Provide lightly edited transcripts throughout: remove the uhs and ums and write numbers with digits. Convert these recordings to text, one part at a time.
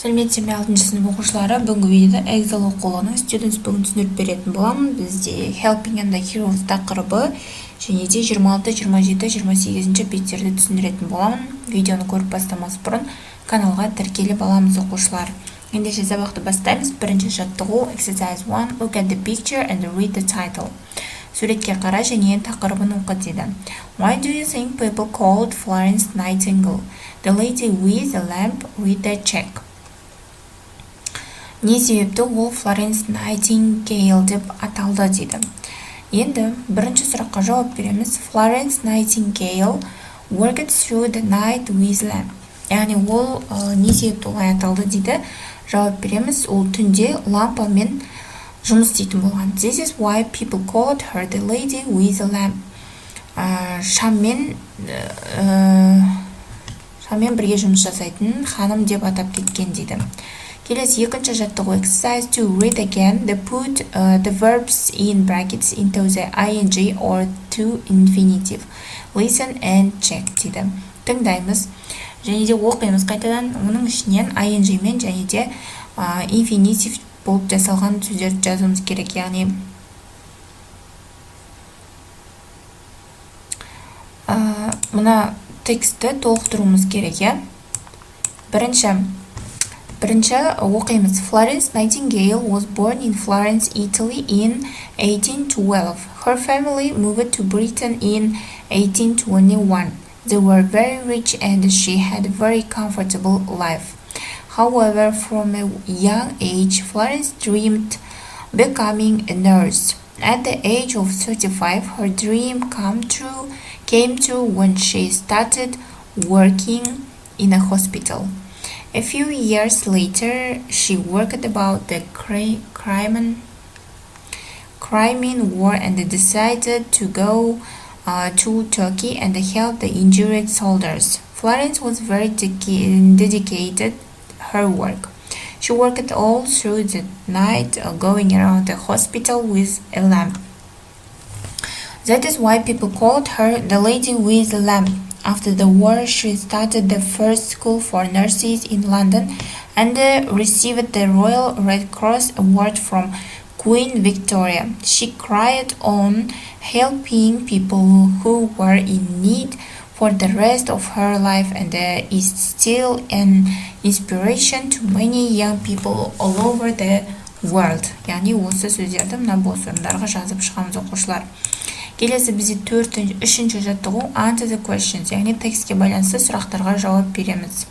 Сәлеметсіздер ме 6-шы сынып оқушылары, бүгінгі видеода Эксель оқулығының Students бүгін түсіндіріп беретін боламын. Бізде Helping and the Heroes тақырыбы және де 26, 27, 28 беттерді түсіндіретін боламын. Видеоны көріп бастамас бұрын каналға тіркеліп аламыз оқушылар. Ендеше сабақты бастаймыз. Бірінші жаттығу Exercise 1. Look at the picture and read the title. Суретке қара және тақырыбын оқы дейді. Why do you think people called Florence Nightingale? The lady with the lamp, read the check. Не себепті ол Florence Nightingale деп аталды дейді. Енді бірінші сұраққа жауап береміз. Florence Nightingale worked through the night with lamp. Яғни ол не себепті олай аталды дейді. Жауап береміз. Ол түнде лампамен жұмыс істейтін болған. This is why people called her the lady with the lamp. Шаммен бірге жұмыс жасайтын ханым деп атап кеткен дейді. Келесі екінші жаттығу Exercise to read again. They put the verbs in brackets into the ing or to infinitive. Listen and check дейді. Тыңдаймыз және де оқимыз қайтадан. Оның ішінен ing мен және де infinitive болып жасалған сөздерді жазуымыз керек. Яғни мына текстті толықтыруымыз керек, иә? Бірінші оқимыз. Florence Nightingale was born in Florence, Italy in 1812. Her family moved to Britain in 1821. They were very rich and she had a very comfortable life. However, from a young age, Florence dreamed becoming a nurse. At the age of 35, her dream came true when she started working in a hospital. A few years later, she worked about the Crimean War and decided to go to Turkey and help the injured soldiers. Florence was very dedicated her work. She worked all through the night, going around the hospital with a lamp. That is why people called her the lady with the lamp. After the war, she started the first school for nurses in London and received the Royal Red Cross Award from Queen Victoria. She carried on helping people who were in need for the rest of her life and is still an inspiration to many young people all over the world. Яғни осы сөздерді мына бос орындарға жазып шығамыз оқушылар. Келесі бізде үшінші жаттығу Answer the questions, яғни текстке байланысты сұрақтарға жауап береміз.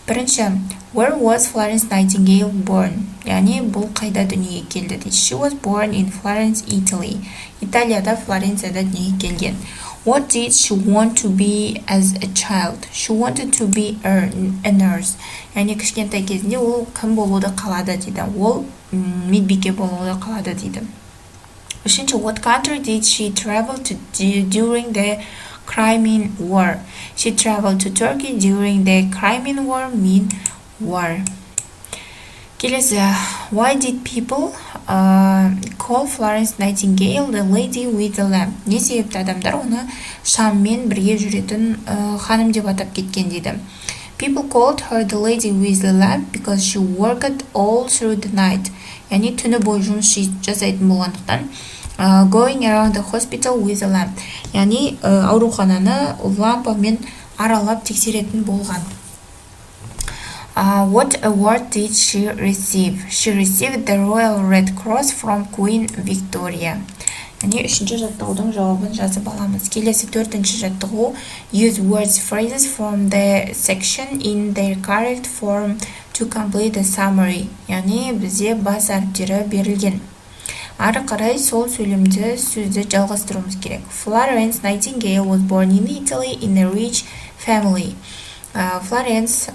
Бірінші, Where was Florence Nightingale born? Яғни бұл қайда дүниеге келді дейді. She was born in Florence, Italy. Италияда, Флоренцияда дүниеге келген. What did she want to be as a child? She wanted to be a nurse. Яғни кішкентай кезінде ол кім болуды қалады дейді. Ол медбике болуды қалады дейді. Үшінші, What country did she travel to during the Crimean War? She traveled to Turkey during the Crimean War. Келесі, Why did people call Florence Nightingale the lady with the lamp? Не себепті адамдар оны шаммен бірге жүретін ханым деп атап кеткен дейді. People called her the lady with the lamp because she worked all through the night. Яғни түні бойы жұмыс жасайтын болғандықтан going around the hospital with a lamp. Яғни аурухананы лампамен аралап тексеретін болған. What award did she receive? She received the Royal Red Cross from Queen Victoria. Яғни үшінші жаттығудың жауабын жазып аламыз. Келесі төртінші жаттығу Use words phrases from the section in their correct form to complete the summary. Яғни бізде бас әріптері берілген. Ары қарай сол сөйлемді сөзді жалғастыруымыз керек. Florence Nightingale was born in Italy in a rich family. Florence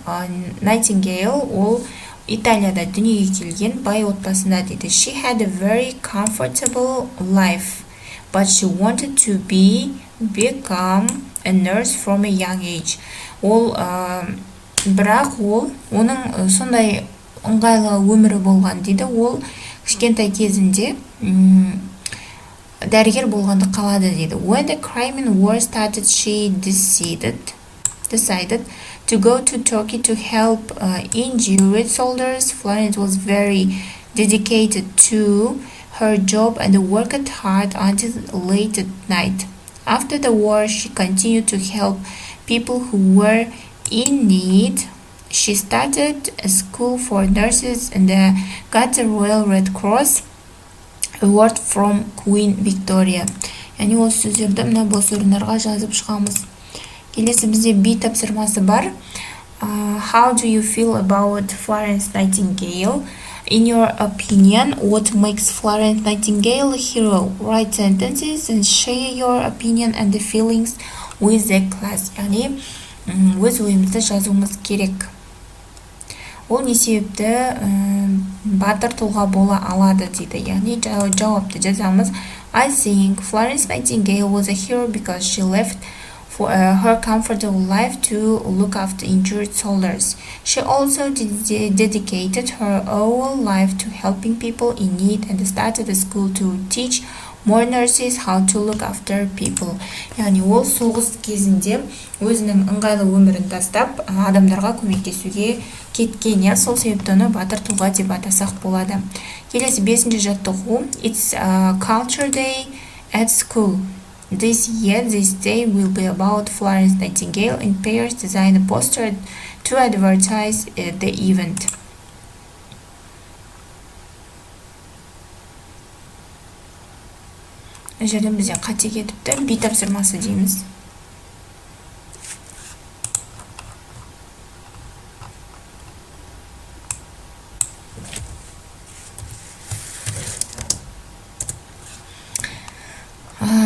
Nightingale ол Италияда дүниеге келген бай отбасында дейді. She had a very comfortable life, but she wanted to become a nurse from a young age. Бірақ оның сондай ыңғайлы өмірі болған дейді. Ол кішкентай кезінде дәрігер болғанды қалады дейді. When the Crimean War started, she decided to go to Turkey to help injured soldiers. Florence was very dedicated to her job and worked hard until late at night. After the war, she continued to help people who were in need. She started a school for nurses and got a Royal Red Cross award from Queen Victoria. Яғни осы сөздерді мына бос орындарға жазып шығамыз. Келесі бізде B тапсырмасы бар. How do you feel about Florence Nightingale? In your opinion, what makes Florence Nightingale a hero? Write sentences and share your opinion and the feelings with the class. Яғни өз ойымызды жазуымыз керек. Ол не себепті батыр тұлға бола алады дейді. Яғни жауапты жазамыз. I think Florence Nightingale was a hero because she left for her comfortable life to look after injured soldiers. She also dedicated her whole life to helping people in need and started a school to teach more nurses how to look after people. Яғни ол соғыс кезінде өзінің ыңғайлы өмірін тастап адамдарға көмектесуге кеткен. Сол себепті оны батыр тұлға деп атасақ болады. Келесі 5-ші жаттығу. It's a culture day at school. This year, this day will be about Florence Nightingale, and parents designed a poster to advertise the event. Жерде бізде қате кетіпті. B тапсырмасы дейміз.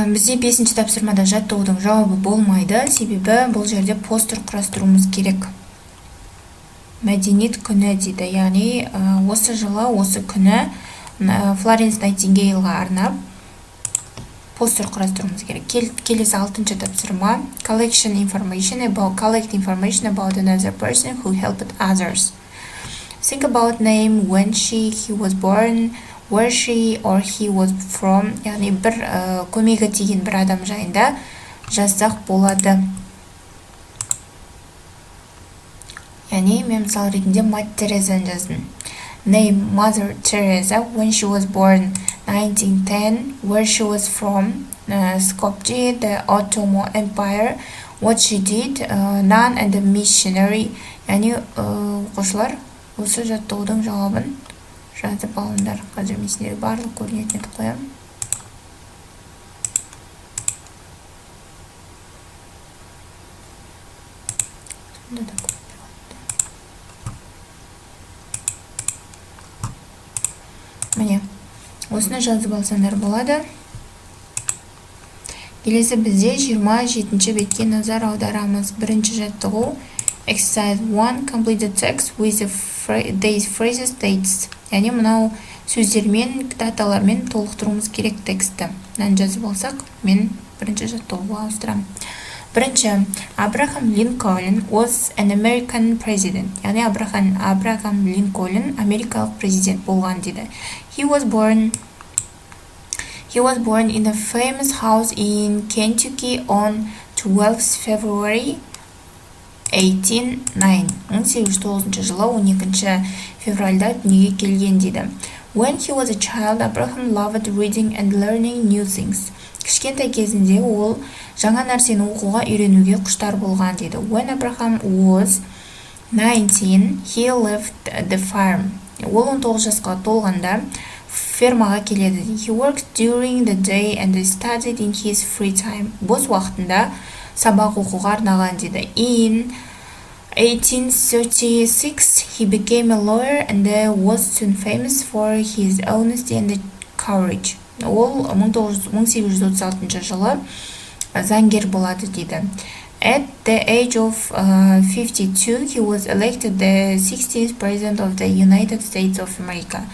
Бізде 5-ші тапсырмада жаттығудың жауабы болмайды, себебі бұл жерде постер құрастыруымыз керек. Мәдениет күні дейді. Яғни осы жылы, осы күні Florence Nightingaleға арнап постер құрастыруымыз керек. Келесі 6-ші тапсырма. Collect information about another person who helped others. Think about name, when he was born, where she or he was from. Яғни бір көмегі тиген бір адам жайында жазсақ болады. Яғни мен мысал ретінде Mother Teresa жаздым. Name Mother Teresa, when she was born 1910, where she was from, Skopje, the Ottoman Empire, what she did, nun and a missionary. Яғни оқушылар осы жаттығудың жауабын жазып алыңдар. Қазір мен сіздерге барлық көрінетін етіп қоямын. Міне, осыны жазып алсаңдар болады. Келесі бізде 27-ші бетке назар аударамыз. Бірінші жаттығу. Exercise 1. Complete the text with these phrases, dates. Яғни мынау сөздермен, даталармен толықтыруымыз керек тексті. Мынаны жазып алсақ, мен бірінші жаттығуға ауыстырамын. Бірінші, Abraham Lincoln was an American president. Яғни Abraham Lincoln америкалық президент болған дейді. He was born in a famous house in Kentucky on 12th February 1809 жылы 12 февральда дүниеге келген дейді. When he was a child, Abraham loved reading and learning new things. Кішкентай кезінде ол жаңа нәрсені оқуға үйренуге құштар болған дейді. When Abraham was 19, he left the farm. Ол 19 жасқа толғанда фермаға келеді. He worked during the day and studied in his free time. Бос уақытында сабақ оқуға арнаған дейді. In 1836, he became a lawyer and was soon famous for his honesty and courage. Ол 1836 жылы заңгер болады дейді. At the age of 52, he was elected the 16th president of the United States of America.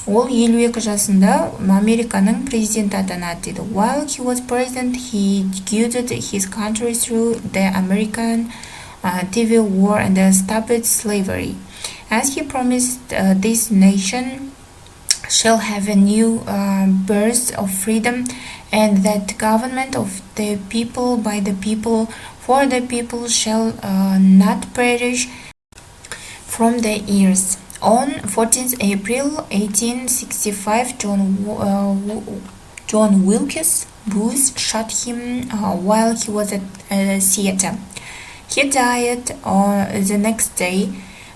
Ол 52 жасында Американың президенті атанады дейді. While he was president, he guided his country through the American Civil War and stopped slavery. As he promised, this nation shall have a new birth of freedom, and that government of the people, by the people, for the people shall not perish from the earth. On 14th April 1865, John Wilkes Booth shot him while he was at a theater. He died the next day.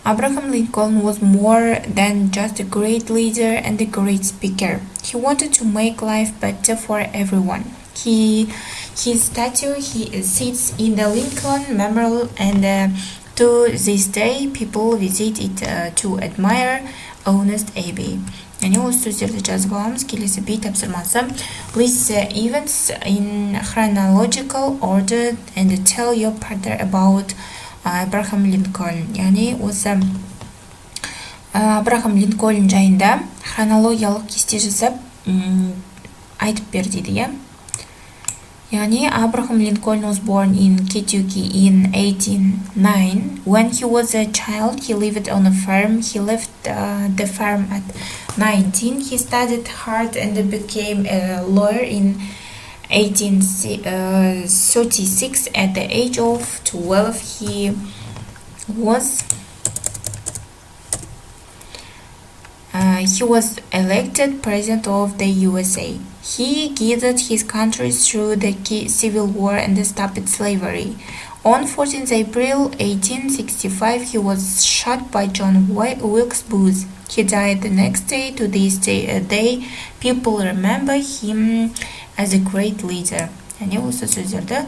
Abraham Lincoln was more than just a great leader and a great speaker. He wanted to make life better for everyone. His statue sits in the Lincoln Memorial, and to this day people visit it to admire honest Abbey. Yani осы сөздерді жазып аламыз. Келесі B тапсырмасы. List the events in chronological order and tell your partner about Abraham Lincoln. Yani осы Abraham Lincoln жайында хронологиялық кесте жасап айтып бер дейді, иә? Yani Abraham Lincoln was born in Kentucky in 1809. When he was a child, he lived on a farm. He left the farm at 19. He studied hard and became a lawyer in 1836. At the age of 12, he was elected president of the USA. He guided his country through the Civil War and stopped slavery. On 14th April 1865, he was shot by John Wilkes Booth. He died the next day. To this day, people remember him as a great leader. Yani осы сөздерді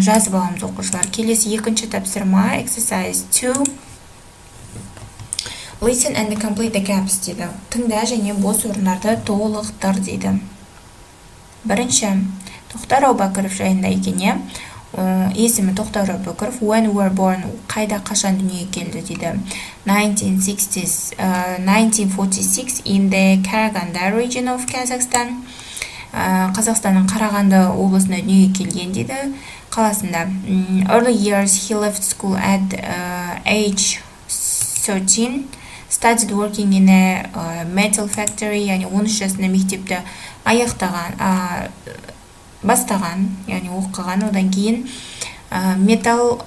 жазып аламыз оқушылар. Келесі екінші тапсырма exercise 2. Listen and complete the gaps дейді. Тыңда және бос орындарды толықтыр дейді. Бірінші, Тоқтар Аубакиров жайында екен. Есімі Тоқтар Аубакиров. When were born, қайда қашан дүниеге келді дейді. 1946 in the Karaganda region of Kazakhstan. Қазақстанның Қарағанды облысында дүниеге келген дейді. Қаласында. Early years he left school at age 13. Started working in a metal factory, яғни 13 жасында мектепті бастаған, яғни оқыған, одан кейін металл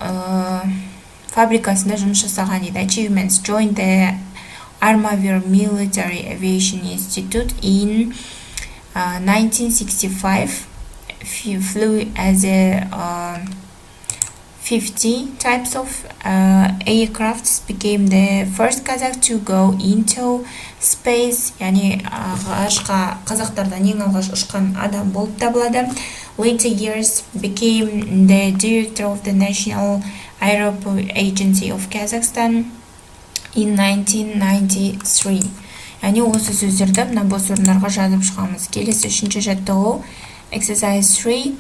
фабрикасында жұмыс жасаған дейді. Achievements: joined the Armavir Military Aviation Institute in 1965. Flew as a 50 types of aircrafts. Became the first Kazakh to go into space. Yani қазақтардан ең алғаш ұшқан адам болып табылады. Later years became the director of the National Aeroport Agency of Kazakhstan in 1993. Yani осы сөздерді мына бос орындарға жазып шығамыз. Келесі үшінші жаттығу exercise 3.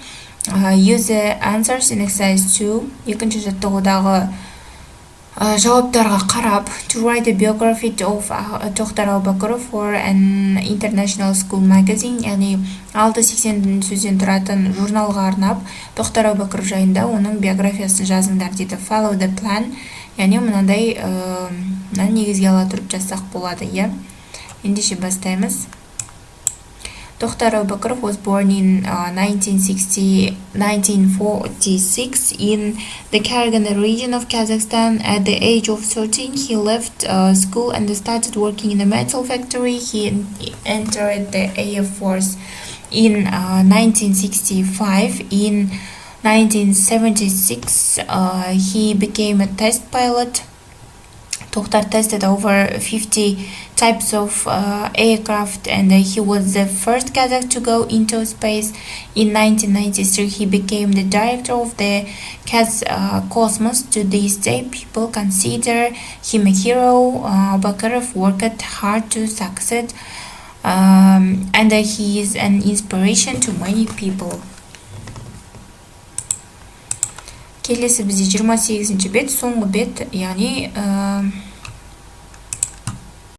Use the answers in exercise 2. Екінші жаттығудағы жауаптарға қарап to write a biography of Toktar Aubakirov for an international school magazine. Яғни 680 сөзден тұратын журналға арнап Тоқтар Аубакиров жайында оның биографиясын жазыңдар дейді. Follow the plan. Яғни мынандай негізге ала тұрып жазсақ болады, иә? Ендеше бастаймыз. Toktar Aubakirov was born in 1946 in the Karaganda region of Kazakhstan. At the age of 13, he left school and started working in a metal factory. He entered the Air Force in 1965. In 1976, he became a test pilot. Toktar tested over 50 types of aircraft, and he was the first Kazakh to go into space. In 1993, he became the director of the Cosmos. To this day, people consider him a hero. Aubakirov worked hard to succeed, and he is an inspiration to many people. Келесі бізде 28-ші бет, соңғы бет, яғни